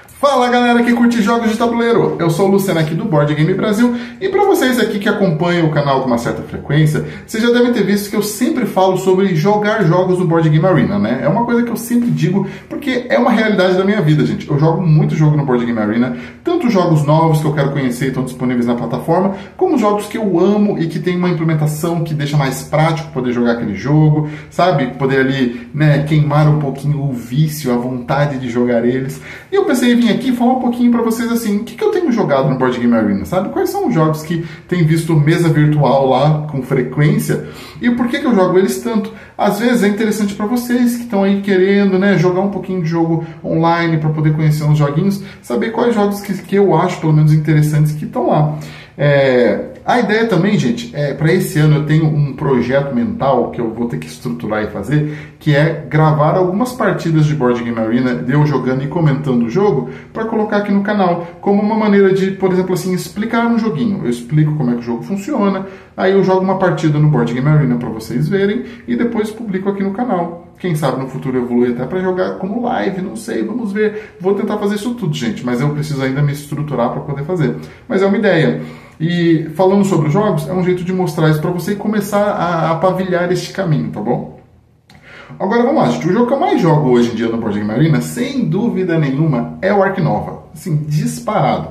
Fala galera que curte jogos de tabuleiro, eu sou o Luciano aqui do Board Game Brasil e para vocês aqui que acompanham o canal com uma certa frequência, vocês já devem ter visto que eu sempre falo sobre jogar jogos no Board Game Arena, né? É uma coisa que eu sempre digo porque é uma realidade da minha vida, gente. Eu jogo muito jogo no Board Game Arena, tanto jogos novos que eu quero conhecer e estão disponíveis na plataforma, como jogos que eu amo e que tem uma implementação que deixa mais prático poder jogar aquele jogo, sabe? Poder ali, né, queimar um pouquinho o vício, a vontade de jogar eles. E eu pensei em vir aqui falar um pouquinho para vocês assim, o que eu tenho jogado no Board Game Arena, sabe? Quais são os jogos que tem visto mesa virtual lá com frequência e por que eu jogo eles tanto? Às vezes é interessante para vocês que estão aí querendo, né, jogar um pouquinho de jogo online para poder conhecer uns joguinhos, saber quais jogos que eu acho pelo menos interessantes que estão lá. A ideia também, gente, para esse ano eu tenho um projeto mental que eu vou ter que estruturar e fazer, que é gravar algumas partidas de Board Game Arena, de eu jogando e comentando o jogo, para colocar aqui no canal, como uma maneira de, por exemplo, assim, explicar um joguinho. Eu explico como é que o jogo funciona, aí eu jogo uma partida no Board Game Arena para vocês verem, e depois publico aqui no canal. Quem sabe no futuro evolui até para jogar como live, não sei, vamos ver. Vou tentar fazer isso tudo, gente, mas eu preciso ainda me estruturar para poder fazer. Mas é uma ideia. E falando sobre os jogos, é um jeito de mostrar isso para você e começar a pavilhar este caminho, tá bom? Agora vamos lá, gente. O jogo que eu mais jogo hoje em dia no Board Game Arena, sem dúvida nenhuma, é o Ark Nova. Assim, disparado.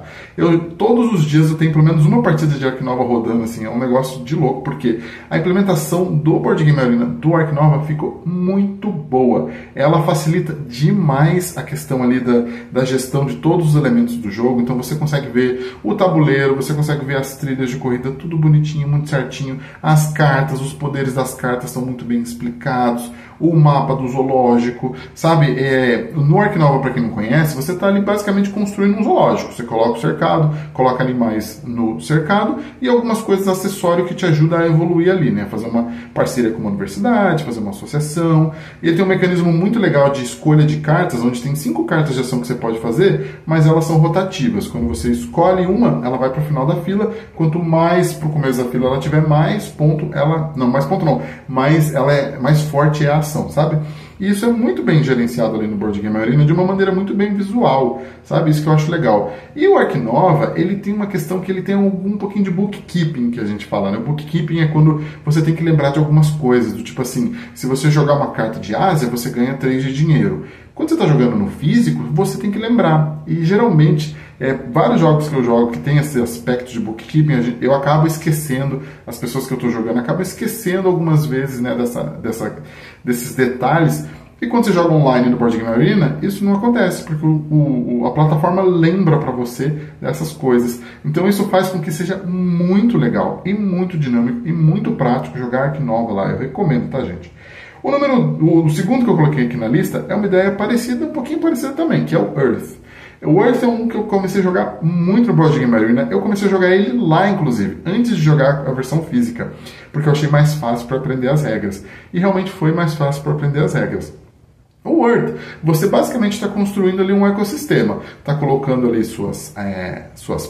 Todos os dias eu tenho pelo menos uma partida de Ark Nova rodando, assim, é um negócio de louco, porque a implementação do Board Game Arena do Ark Nova ficou muito boa. Ela facilita demais a questão ali da gestão de todos os elementos do jogo, então você consegue ver o tabuleiro, você consegue ver as trilhas de corrida, tudo bonitinho, muito certinho, as cartas, os poderes das cartas estão muito bem explicados, o mapa do zoológico, sabe? No Ark Nova, para quem não conhece, você está ali basicamente construindo um zoológico. Você coloca o cercado, coloca animais no cercado e algumas coisas acessórias que te ajudam a evoluir ali, né? Fazer uma parceria com uma universidade, fazer uma associação. E ele tem um mecanismo muito legal de escolha de cartas, onde tem 5 cartas de ação que você pode fazer, mas elas são rotativas. Quando você escolhe uma, ela vai para o final da fila. Quanto mais para o começo da fila ela tiver, mais ponto ela... Não, mais ponto não. Mais ela é mais forte é a ação, sabe? E isso é muito bem gerenciado ali no Board Game Arena de uma maneira muito bem visual, sabe? Isso que eu acho legal. E o Ark Nova, ele tem uma questão que ele tem um pouquinho de bookkeeping, que a gente fala, né? O bookkeeping é quando você tem que lembrar de algumas coisas, do tipo assim, se você jogar uma carta de Ásia, você ganha 3 de dinheiro. Quando você está jogando no físico, você tem que lembrar. E geralmente, vários jogos que eu jogo que tem esse aspecto de bookkeeping, eu acabo esquecendo, as pessoas que eu estou jogando acabam esquecendo algumas vezes, né, desses detalhes. E quando você joga online no Board Game Arena, isso não acontece, porque a plataforma lembra para você dessas coisas. Então isso faz com que seja muito legal, e muito dinâmico, e muito prático jogar Ark Nova lá. Eu recomendo, tá, gente? O segundo que eu coloquei aqui na lista é uma ideia parecida, um pouquinho parecida também, que é o Earth. O Earth é um que eu comecei a jogar muito no Board Game Arena. Eu comecei a jogar ele lá, inclusive, antes de jogar a versão física, porque eu achei mais fácil para aprender as regras. E realmente foi mais fácil para aprender as regras. O Earth, você basicamente está construindo ali um ecossistema, está colocando ali suas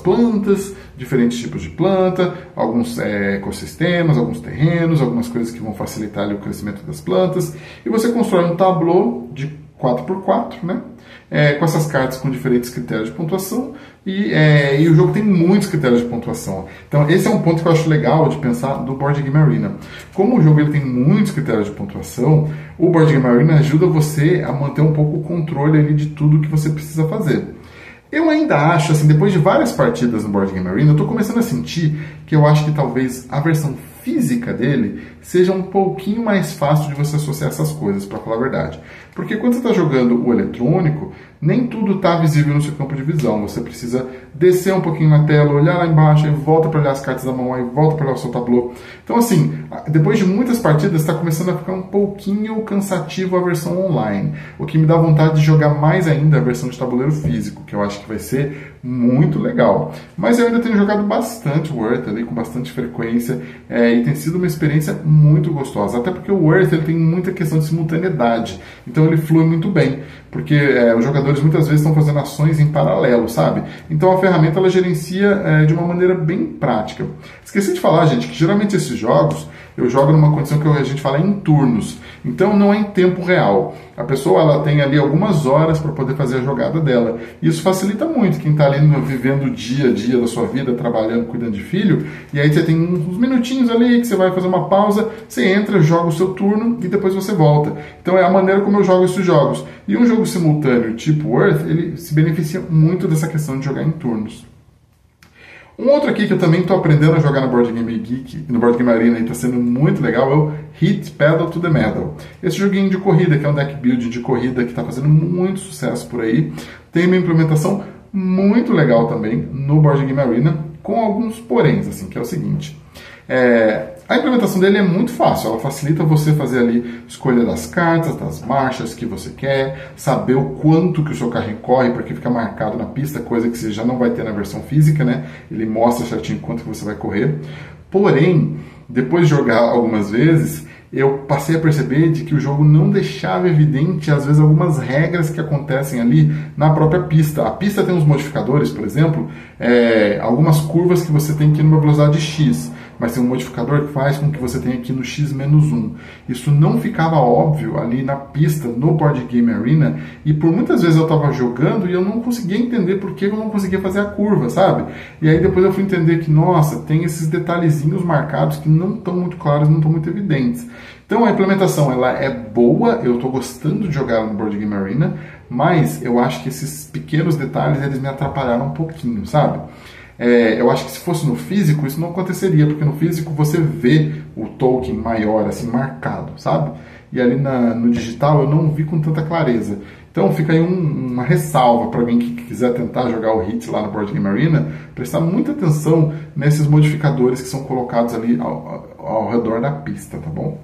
plantas, diferentes tipos de planta, alguns ecossistemas, alguns terrenos, algumas coisas que vão facilitar ali o crescimento das plantas, e você constrói um tabuleau de 4x4, né? Com essas cartas com diferentes critérios de pontuação, e o jogo tem muitos critérios de pontuação. Então esse é um ponto que eu acho legal de pensar do Board Game Arena. Como o jogo ele tem muitos critérios de pontuação, o Board Game Arena ajuda você a manter um pouco o controle ali de tudo que você precisa fazer. Eu ainda acho, assim, depois de várias partidas no Board Game Arena, eu estou começando a sentir que eu acho que talvez a versão física dele seja um pouquinho mais fácil de você associar essas coisas, para falar a verdade. Porque quando você está jogando o eletrônico, nem tudo está visível no seu campo de visão. Você precisa descer um pouquinho na tela, olhar lá embaixo, aí volta para olhar as cartas da mão, aí volta para olhar o seu tabuleau. Então, assim, depois de muitas partidas, está começando a ficar um pouquinho cansativo a versão online. O que me dá vontade de jogar mais ainda a versão de tabuleiro físico, que eu acho que vai ser muito legal. Mas eu ainda tenho jogado bastante o Earth ali, com bastante frequência, e tem sido uma experiência muito gostosa. Até porque o Earth ele tem muita questão de simultaneidade. Então ele flui muito bem. porque os jogadores muitas vezes estão fazendo ações em paralelo, sabe? Então a ferramenta ela gerencia de uma maneira bem prática. Esqueci de falar, gente, que geralmente esses jogos eu jogo numa condição que a gente fala em turnos, então não é em tempo real. A pessoa ela tem ali algumas horas para poder fazer a jogada dela. Isso facilita muito quem está ali vivendo o dia a dia da sua vida, trabalhando, cuidando de filho, e aí você tem uns minutinhos ali que você vai fazer uma pausa, você entra, joga o seu turno e depois você volta. Então é a maneira como eu jogo esses jogos. E um jogo simultâneo tipo Earth, ele se beneficia muito dessa questão de jogar em turnos. Um outro aqui que eu também estou aprendendo a jogar no Board Game Geek, no Board Game Arena, e está sendo muito legal, é o Hit Pedal to the Metal. Esse joguinho de corrida, que é um deck building de corrida que está fazendo muito sucesso por aí, tem uma implementação muito legal também no Board Game Arena, com alguns poréns, assim, que é o seguinte. A implementação dele é muito fácil, ela facilita você fazer ali escolha das cartas, das marchas que você quer, saber o quanto que o seu carrinho corre, porque fica marcado na pista, coisa que você já não vai ter na versão física, né? Ele mostra certinho quanto que você vai correr. Porém, depois de jogar algumas vezes, eu passei a perceber de que o jogo não deixava evidente, às vezes, algumas regras que acontecem ali na própria pista. A pista tem uns modificadores, por exemplo, algumas curvas que você tem que ir numa velocidade X, mas tem um modificador que faz com que você tenha aqui no X-1. Isso não ficava óbvio ali na pista, no Board Game Arena, e por muitas vezes eu estava jogando e eu não conseguia entender por que eu não conseguia fazer a curva, sabe? E aí depois eu fui entender que, nossa, tem esses detalhezinhos marcados que não estão muito claros, não estão muito evidentes. Então a implementação ela é boa, eu estou gostando de jogar no Board Game Arena, mas eu acho que esses pequenos detalhes eles me atrapalharam um pouquinho, sabe? Eu acho que se fosse no físico isso não aconteceria, porque no físico você vê o token maior, assim, marcado, sabe? E ali no digital eu não vi com tanta clareza. Então fica aí uma ressalva para alguém que quiser tentar jogar o Hit lá no Board Game Arena, prestar muita atenção nesses modificadores que são colocados ali ao redor da pista, tá bom?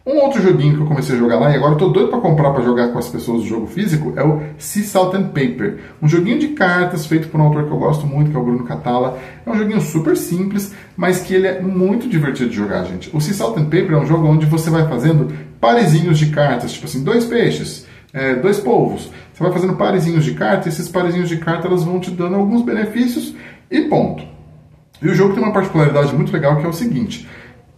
Um outro joguinho que eu comecei a jogar lá, e agora eu tô doido para comprar para jogar com as pessoas do jogo físico, é o Sea Salt and Paper. Um joguinho de cartas feito por um autor que eu gosto muito, que é o Bruno Catala. É um joguinho super simples, mas que ele é muito divertido de jogar, gente. O Sea Salt and Paper é um jogo onde você vai fazendo parezinhos de cartas, tipo assim, 2 peixes, 2 polvos. Você vai fazendo parezinhos de cartas, e esses parezinhos de cartas elas vão te dando alguns benefícios e ponto. E o jogo tem uma particularidade muito legal que é o seguinte: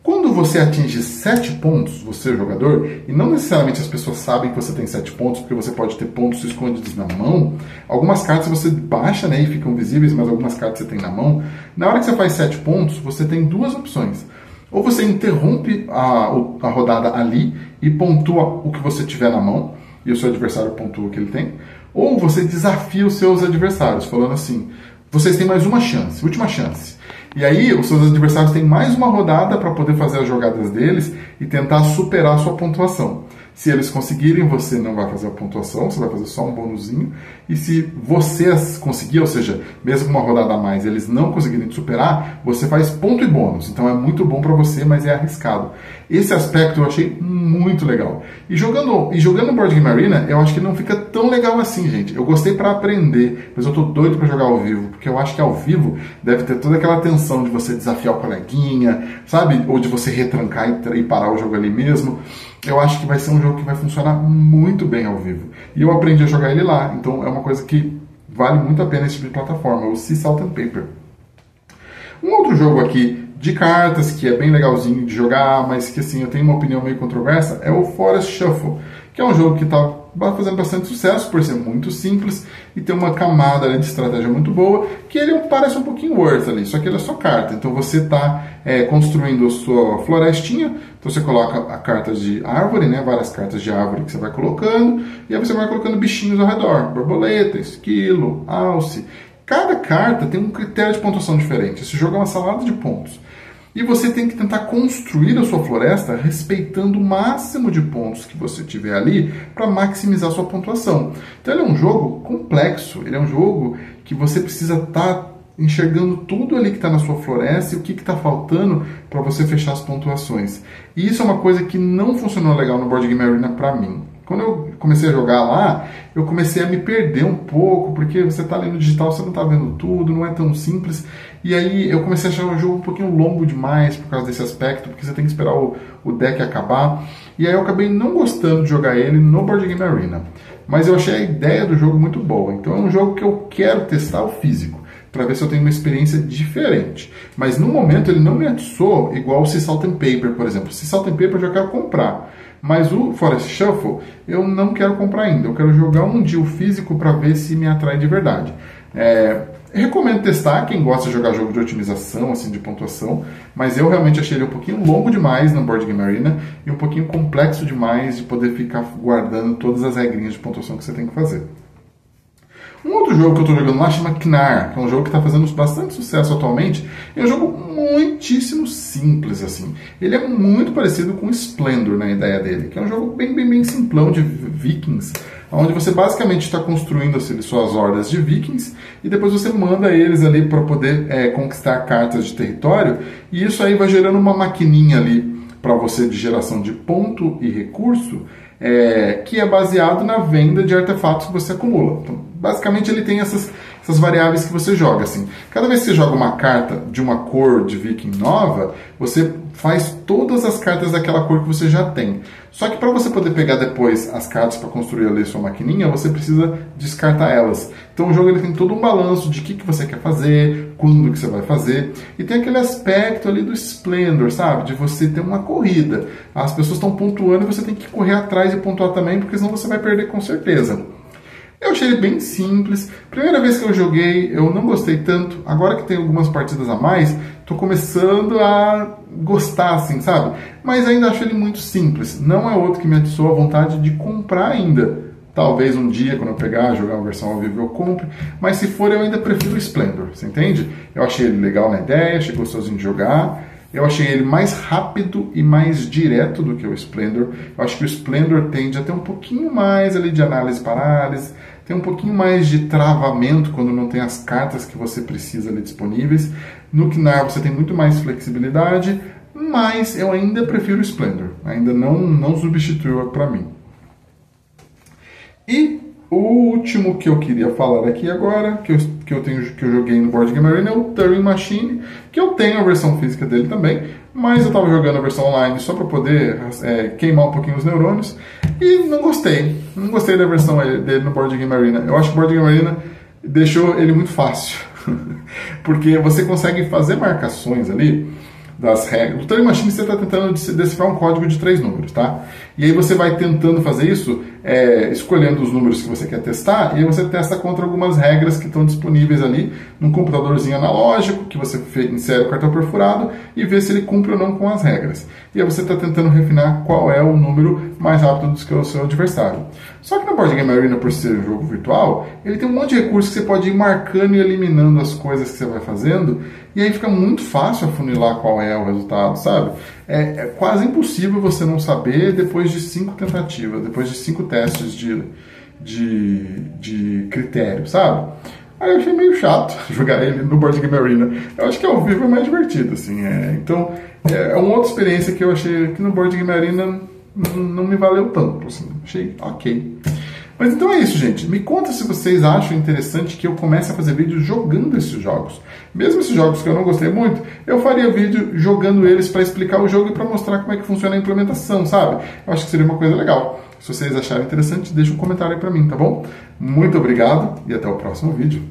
quando você atinge 7 pontos, você jogador, e não necessariamente as pessoas sabem que você tem 7 pontos, porque você pode ter pontos escondidos na mão, algumas cartas você baixa, né, e ficam visíveis, mas algumas cartas você tem na mão. Na hora que você faz 7 pontos, você tem 2 opções. Ou você interrompe a rodada ali e pontua o que você tiver na mão, e o seu adversário pontua o que ele tem, ou você desafia os seus adversários, falando assim: vocês têm mais uma chance, última chance. E aí os seus adversários têm mais uma rodada para poder fazer as jogadas deles e tentar superar a sua pontuação. Se eles conseguirem, você não vai fazer a pontuação, você vai fazer só um bonuzinho. E se você conseguir, ou seja, mesmo com uma rodada a mais, eles não conseguirem te superar, você faz ponto e bônus. Então é muito bom para você, mas é arriscado. Esse aspecto eu achei muito legal. E jogando no Board Game Arena, eu acho que não fica tão legal assim, gente. Eu gostei para aprender, mas eu tô doido para jogar ao vivo, porque eu acho que ao vivo deve ter toda aquela tensão de você desafiar o coleguinha, sabe? Ou de você retrancar e parar o jogo ali mesmo. Eu acho que vai ser um jogo que vai funcionar muito bem ao vivo. E eu aprendi a jogar ele lá, então é uma coisa que vale muito a pena esse tipo de plataforma, o Sea Salt and Paper. Um outro jogo aqui de cartas, que é bem legalzinho de jogar, mas que assim, eu tenho uma opinião meio controversa, é o Forest Shuffle, que é um jogo que está fazendo bastante sucesso por ser muito simples e ter uma camada de estratégia muito boa, que ele parece um pouquinho Worth ali, só que ele é só carta. Então você está construindo a sua florestinha, então você coloca a carta de árvore, né, várias cartas de árvore que você vai colocando, e aí você vai colocando bichinhos ao redor, borboleta, esquilo, alce. Cada carta tem um critério de pontuação diferente. Esse jogo é uma salada de pontos. E você tem que tentar construir a sua floresta respeitando o máximo de pontos que você tiver ali para maximizar a sua pontuação. Então ele é um jogo complexo, ele é um jogo que você precisa estar enxergando tudo ali que está na sua floresta e o que está faltando para você fechar as pontuações. E isso é uma coisa que não funcionou legal no Board Game Arena para mim. Quando eu comecei a jogar lá, eu comecei a me perder um pouco, porque você está ali no digital, você não está vendo tudo, não é tão simples. E aí eu comecei a achar o jogo um pouquinho longo demais por causa desse aspecto, porque você tem que esperar o deck acabar. E aí eu acabei não gostando de jogar ele no Board Game Arena. mas eu achei a ideia do jogo muito boa. Então é um jogo que eu quero testar o físico, para ver se eu tenho uma experiência diferente. Mas no momento ele não me atiçou igual o Sea Salt and Paper, por exemplo. O Sea Salt and Paper eu já quero comprar. Mas o Forest Shuffle eu não quero comprar ainda. Eu quero jogar um dia o físico para ver se me atrai de verdade. Recomendo testar quem gosta de jogar jogo de otimização, assim, de pontuação, mas eu realmente achei ele um pouquinho longo demais na Board Game Arena e um pouquinho complexo demais de poder ficar guardando todas as regrinhas de pontuação que você tem que fazer. Um outro jogo que eu estou jogando lá chama Knar, que é um jogo que está fazendo bastante sucesso atualmente. É um jogo muitíssimo simples, assim. Ele é muito parecido com Splendor na ideia dele, que é um jogo bem simplão de vikings, onde você basicamente está construindo assim, suas hordas de vikings e depois você manda eles ali para poder conquistar cartas de território, e isso aí vai gerando uma maquininha ali para você de geração de ponto e recurso, que é baseado na venda de artefatos que você acumula. Então, basicamente ele tem essas variáveis que você joga. Assim. Cada vez que você joga uma carta de uma cor de viking nova, você faz todas as cartas daquela cor que você já tem. Só que para você poder pegar depois as cartas para construir ali sua maquininha, você precisa descartar elas. Então o jogo ele tem todo um balanço de o que você quer fazer, quando que você vai fazer. E tem aquele aspecto ali do Splendor, sabe? De você ter uma corrida. As pessoas estão pontuando e você tem que correr atrás e pontuar também, porque senão você vai perder com certeza. Eu achei ele bem simples. Primeira vez que eu joguei, eu não gostei tanto. Agora que tem algumas partidas a mais, estou começando a gostar, assim, sabe? Mas ainda acho ele muito simples. Não é outro que me atiçou a vontade de comprar ainda. Talvez um dia, quando eu pegar, jogar uma versão ao vivo, eu compre. Mas se for, eu ainda prefiro o Splendor, você entende? Eu achei ele legal na ideia, achei gostosinho de jogar. Eu achei ele mais rápido e mais direto do que o Splendor. Eu acho que o Splendor tende a ter um pouquinho mais ali de análise-parálise, tem um pouquinho mais de travamento quando não tem as cartas que você precisa ali disponíveis. No Knar você tem muito mais flexibilidade, mas eu ainda prefiro o Splendor. Ainda não substituiu para mim. E o último que eu queria falar aqui agora, que eu joguei no Board Game Arena, é o Turing Machine, que eu tenho a versão física dele também, mas eu estava jogando a versão online só para poder queimar um pouquinho os neurônios, e não gostei da versão dele no Board Game Arena. Eu acho que o Board Game Arena deixou ele muito fácil, porque você consegue fazer marcações ali das regras. O Turing Machine você está tentando decifrar um código de 3 números, tá? E aí você vai tentando fazer isso, escolhendo os números que você quer testar, e aí você testa contra algumas regras que estão disponíveis ali num computadorzinho analógico, que você insere o cartão perfurado e vê se ele cumpre ou não com as regras. E aí você está tentando refinar qual é o número mais rápido do que o seu adversário. Só que no Board Game Arena, por ser um jogo virtual, ele tem um monte de recursos que você pode ir marcando e eliminando as coisas que você vai fazendo, e aí fica muito fácil afunilar qual é o resultado, sabe? É quase impossível você não saber depois de 5 tentativas, depois de 5 testes de critério, sabe? Aí eu achei meio chato jogar ele no Board Game Arena. Eu acho que ao vivo é mais divertido, assim. Então, é uma outra experiência que eu achei que no Board Game Arena não me valeu tanto, assim. Achei ok. Mas então é isso, gente. Me conta se vocês acham interessante que eu comece a fazer vídeos jogando esses jogos. Mesmo esses jogos que eu não gostei muito, eu faria vídeo jogando eles para explicar o jogo e para mostrar como é que funciona a implementação, sabe? Eu acho que seria uma coisa legal. Se vocês acharem interessante, deixa um comentário aí para mim, tá bom? Muito obrigado e até o próximo vídeo.